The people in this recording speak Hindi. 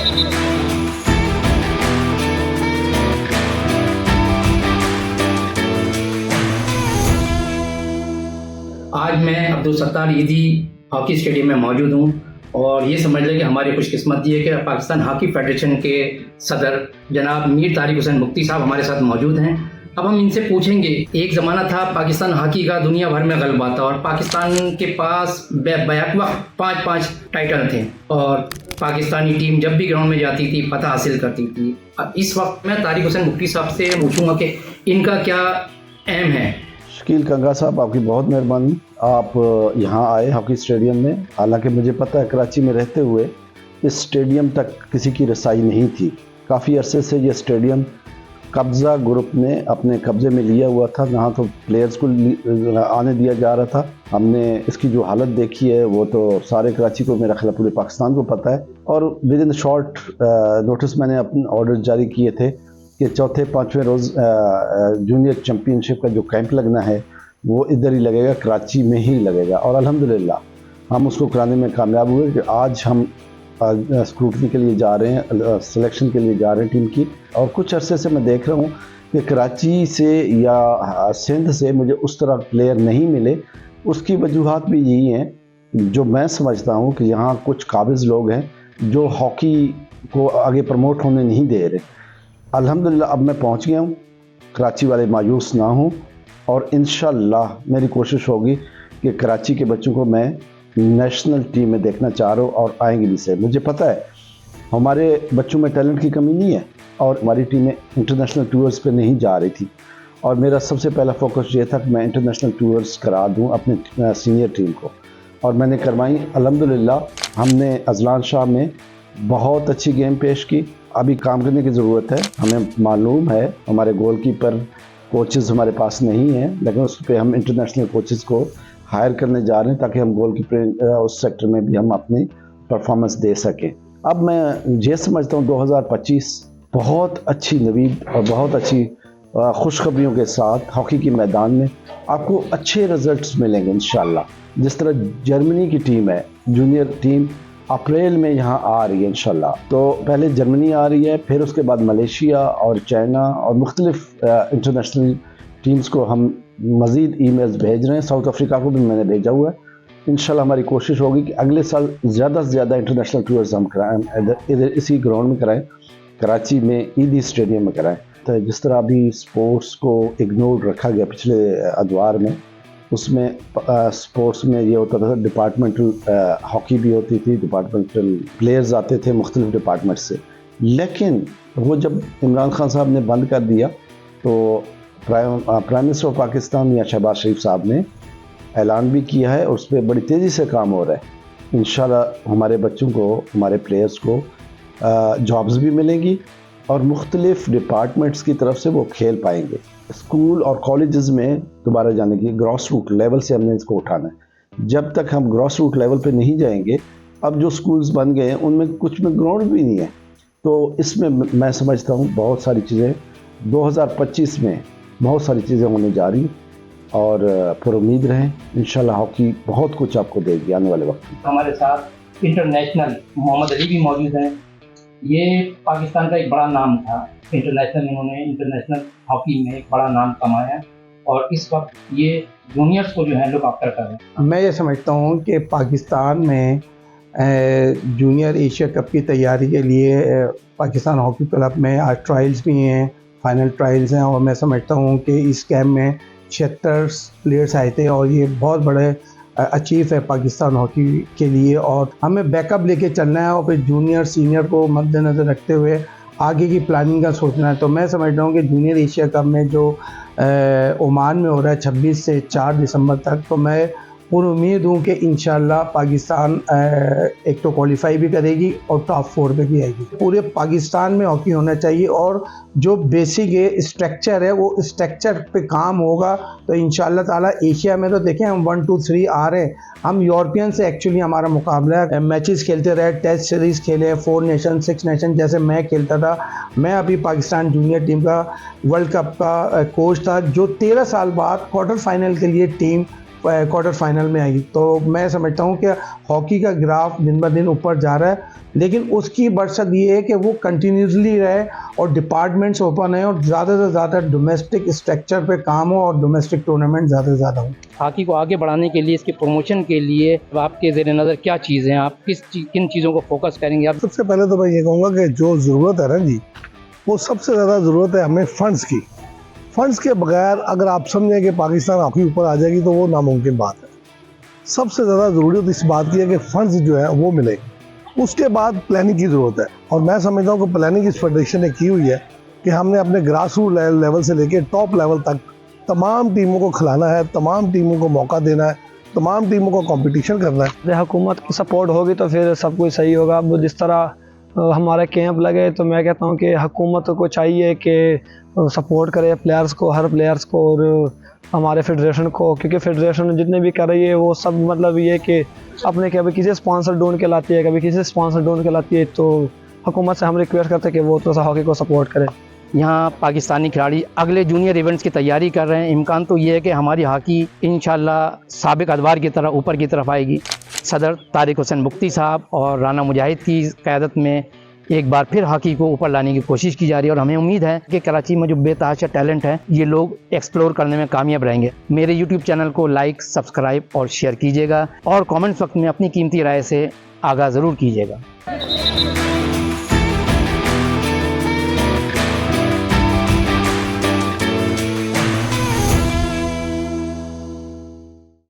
आज मैं अब्दुल सत्तार ईदी हॉकी स्टेडियम में मौजूद हूँ और ये समझ लें कि हमारी खुशकिस्मती है कि पाकिस्तान हॉकी फेडरेशन के सदर जनाब मीर तारिक हुसैन मुफ्ती साहब हमारे साथ मौजूद हैं। अब हम इनसे पूछेंगे, एक ज़माना था पाकिस्तान हॉकी का दुनिया भर में गलबा था और पाकिस्तान के पास बैक वक्त 5-5 टाइटल थे और पाकिस्तानी टीम जब भी ग्राउंड में जाती थी फतह हासिल करती थी। अब इस वक्त मैं तारिक हुसैन मुफ्ती साहब से पूछूंगा कि इनका क्या एम है। शकील कंगा साहब, आपकी बहुत मेहरबानी, आप यहाँ आए हॉकी स्टेडियम में। हालांकि मुझे पता है कराची में रहते हुए इस स्टेडियम तक किसी की रसाई नहीं थी। काफ़ी अरसे से ये स्टेडियम कब्ज़ा ग्रुप ने अपने कब्ज़े में लिया हुआ था, जहाँ तो प्लेयर्स को आने दिया जा रहा था। हमने इसकी जो हालत देखी है वो तो सारे कराची को, मेरा ख्याल पूरे पाकिस्तान को पता है। और विद इन शॉर्ट नोटिस मैंने अपने ऑर्डर जारी किए थे कि चौथे 5वें रोज़ जूनियर चैम्पियनशिप का जो कैंप लगना है वो इधर ही लगेगा, कराची में ही लगेगा। और अल्हम्दुलिल्लाह हम उसको कराने में कामयाब हुए कि आज हम स्क्रूटनी के लिए जा रहे हैं, सिलेक्शन के लिए जा रहे हैं टीम की। और कुछ अरसे से मैं देख रहा हूँ कि कराची से या सिंध से मुझे उस तरह प्लेयर नहीं मिले। उसकी वजूहात भी यही हैं, जो मैं समझता हूँ कि यहाँ कुछ काबिज़ लोग हैं जो हॉकी को आगे प्रमोट होने नहीं दे रहे। अल्हम्दुलिल्लाह अब मैं पहुँच गया हूँ, कराची वाले मायूस ना हों और इंशाअल्लाह मेरी कोशिश होगी कि कराची के बच्चों को मैं नेशनल टीम में देखना चाह रहा हूँ और आएंगे भी से। मुझे पता है हमारे बच्चों में टैलेंट की कमी नहीं है और हमारी टीमें इंटरनेशनल टूर्स पे नहीं जा रही थी और मेरा सबसे पहला फोकस ये था कि मैं इंटरनेशनल टूर्स करा दूँ अपने सीनियर टीम को, और मैंने करवाई। अल्हम्दुलिल्लाह हमने अजलान शाह में बहुत अच्छी गेम पेश की। अभी काम करने की ज़रूरत है, हमें मालूम है हमारे गोलकीपर कोचेज़ हमारे पास नहीं हैं, लेकिन उस पर हम इंटरनेशनल कोचेज़ को हायर करने जा रहे हैं ताकि हम गोलकीपर उस सेक्टर में भी हम अपनी परफॉर्मेंस दे सकें। अब मैं ये समझता हूँ 2025 बहुत अच्छी नवीद और बहुत अच्छी खुशखबरियों के साथ हॉकी के मैदान में आपको अच्छे रिजल्ट्स मिलेंगे इंशाल्लाह। जिस तरह जर्मनी की टीम है, जूनियर टीम अप्रैल में यहाँ आ रही है इंशाल्लाह। तो पहले जर्मनी आ रही है, फिर उसके बाद मलेशिया और चाइना और मुख्तलिफ इंटरनेशनल टीम्स को हम मज़ीद ईमेल्स भेज रहे हैं। साउथ अफ्रीका को भी मैंने भेजा हुआ है। इंशाल्लाह हमारी कोशिश होगी कि अगले साल ज़्यादा से ज़्यादा इंटरनेशनल टूर्स हम कराएं, इधर इसी ग्राउंड में कराएं, कराची में ईदी स्टेडियम में कराएं। तो जिस तरह अभी स्पोर्ट्स को इग्नोर रखा गया पिछले अदवार में, उसमें स्पोर्ट्स में ये होता था डिपार्टमेंटल हॉकी भी होती थी, डिपार्टमेंटल प्लेयर्स आते थे मुख्तलिफ डिपार्टमेंट से। लेकिन वो जब इमरान खान साहब ने बंद कर दिया तो प्राइम मिनिस्टर ऑफ पाकिस्तान या शहबाज शरीफ साहब ने ऐलान भी किया है और उस पर बड़ी तेज़ी से काम हो रहा है। इंशाल्लाह हमारे बच्चों को, हमारे प्लेयर्स को जॉब्स भी मिलेंगी और मुख्तलिफ डिपार्टमेंट्स की तरफ से वो खेल पाएंगे। स्कूल और कॉलेजेस में दोबारा जाने की ग्रॉस रूट लेवल से हमने इसको उठाना है। जब तक हम ग्रॉस रूट लेवल पे नहीं जाएंगे, अब जो स्कूल्स बन गए हैं उनमें कुछ में ग्राउंड भी नहीं है। तो इसमें मैं समझता हूँ बहुत सारी चीज़ें 2025 में बहुत सारी चीज़ें होने जा रही और पर उम्मीद रहें इंशाल्लाह हॉकी बहुत कुछ आपको देगी आने वाले वक्त में। हमारे साथ इंटरनेशनल मोहम्मद अली भी मौजूद हैं। ये पाकिस्तान का एक बड़ा नाम था, इंटरनेशनल इन्होंने इंटरनेशनल हॉकी में एक बड़ा नाम कमाया और इस वक्त ये जूनियर्स को जो है लुक आफ्टर कर रहे हैं। मैं ये समझता हूँ कि पाकिस्तान में जूनियर एशिया कप की तैयारी के लिए पाकिस्तान हॉकी क्लब में आज ट्रायल्स भी हैं, फाइनल ट्रायल्स हैं और मैं समझता हूँ कि इस कैम्प में 76 प्लेयर्स आए थे और ये बहुत बड़े अचीव है पाकिस्तान हॉकी के लिए और हमें बैकअप लेके चलना है और फिर जूनियर सीनियर को मद्देनज़र रखते हुए आगे की प्लानिंग का सोचना है। तो मैं समझ रहा हूँ कि जूनियर एशिया कप में जो ओमान में हो रहा है 26 से 4 दिसंबर तक, तो मैं पूरी उम्मीद हूँ कि इंशाल्लाह पाकिस्तान एक तो क्वालिफाई भी करेगी और टॉप 4 पे भी आएगी। पूरे पाकिस्तान में हॉकी होना चाहिए और जो बेसिक स्ट्रक्चर है वो स्ट्रक्चर पे काम होगा तो इंशाल्लाह ताला एशिया में तो देखें हम 1, 2, 3 आ रहे हैं। हम यूरोपियन से एक्चुअली हमारा मुकाबला है, मैचेस खेलते रहे, टेस्ट सीरीज़ खेले, 4 नेशन 6 नेशन जैसे मैं खेलता था। मैं अभी पाकिस्तान जूनियर टीम का वर्ल्ड कप का कोच था जो 13 साल बाद क्वार्टर फाइनल के लिए टीम क्वार्टर फाइनल में आई। तो मैं समझता हूँ कि हॉकी का ग्राफ दिन ब दिन ऊपर जा रहा है, लेकिन उसकी बरसत ये है कि वो कंटिन्यूसली रहे और डिपार्टमेंट्स ओपन है और ज़्यादा से ज़्यादा डोमेस्टिक स्ट्रक्चर पे काम हो और डोमेस्टिक टूर्नामेंट ज़्यादा से ज़्यादा हो। हॉकी को आगे बढ़ाने के लिए, इसके प्रमोशन के लिए आपके ज़ेर नज़र क्या चीज़ें हैं? आप किन चीज़ों को फोकस करेंगे आप? सबसे पहले तो मैं ये कहूँगा कि जो ज़रूरत है ना जी, वो सबसे ज़्यादा ज़रूरत है हमें फ़ंड्स की। फ़ंड्स के बगैर अगर आप समझें कि पाकिस्तान हॉकी ऊपर आ जाएगी तो वो नामुमकिन बात है। सबसे ज़्यादा ज़रूरत इस बात की है कि फ़ंड्स जो है वो मिले। उसके बाद प्लानिंग की ज़रूरत है, और मैं समझता हूँ कि प्लानिंग इस फेडरेशन ने की हुई है कि हमने अपने ग्रास रूट लेवल से लेकर टॉप लेवल तक तमाम टीमों को खिलाना है, तमाम टीमों को मौका देना है, तमाम टीमों को कंपटीशन करना है। हुकूमत की सपोर्ट होगी तो फिर सब कुछ सही होगा। अब जिस तरह हमारे कैंप लगे तो मैं कहता हूँ कि हुकूमत को चाहिए कि सपोर्ट करे प्लेयर्स को, हर प्लेयर्स को, और हमारे फेडरेशन को, क्योंकि फेडरेशन जितने भी कर रही है वो सब मतलब ये कि अपने कभी किसी स्पॉन्सर ढूंढ के लाती है, कभी किसी स्पॉन्सर ढूंढ के लाती है। तो हुकूमत से हम रिक्वेस्ट करते हैं कि वो थोड़ा सा हॉकी को सपोर्ट करे। यहाँ पाकिस्तानी खिलाड़ी अगले जूनियर इवेंट्स की तैयारी कर रहे हैं। इम्कान तो ये है कि हमारी हॉकी इंशाल्लाह साबिक अदवार की तरह ऊपर की तरफ आएगी। सदर तारिक हुसैन मुफ्ती साहब और राना मुजाहिद की क़यादत में एक बार फिर हॉकी को ऊपर लाने की कोशिश की जा रही है, और हमें उम्मीद है कि कराची में जो बेतहाशा टैलेंट है ये लोग एक्सप्लोर करने में कामयाब रहेंगे। मेरे यूट्यूब चैनल को लाइक, सब्सक्राइब और शेयर कीजिएगा, और कमेंट्स वक्त में अपनी कीमती राय से आगाह ज़रूर कीजिएगा।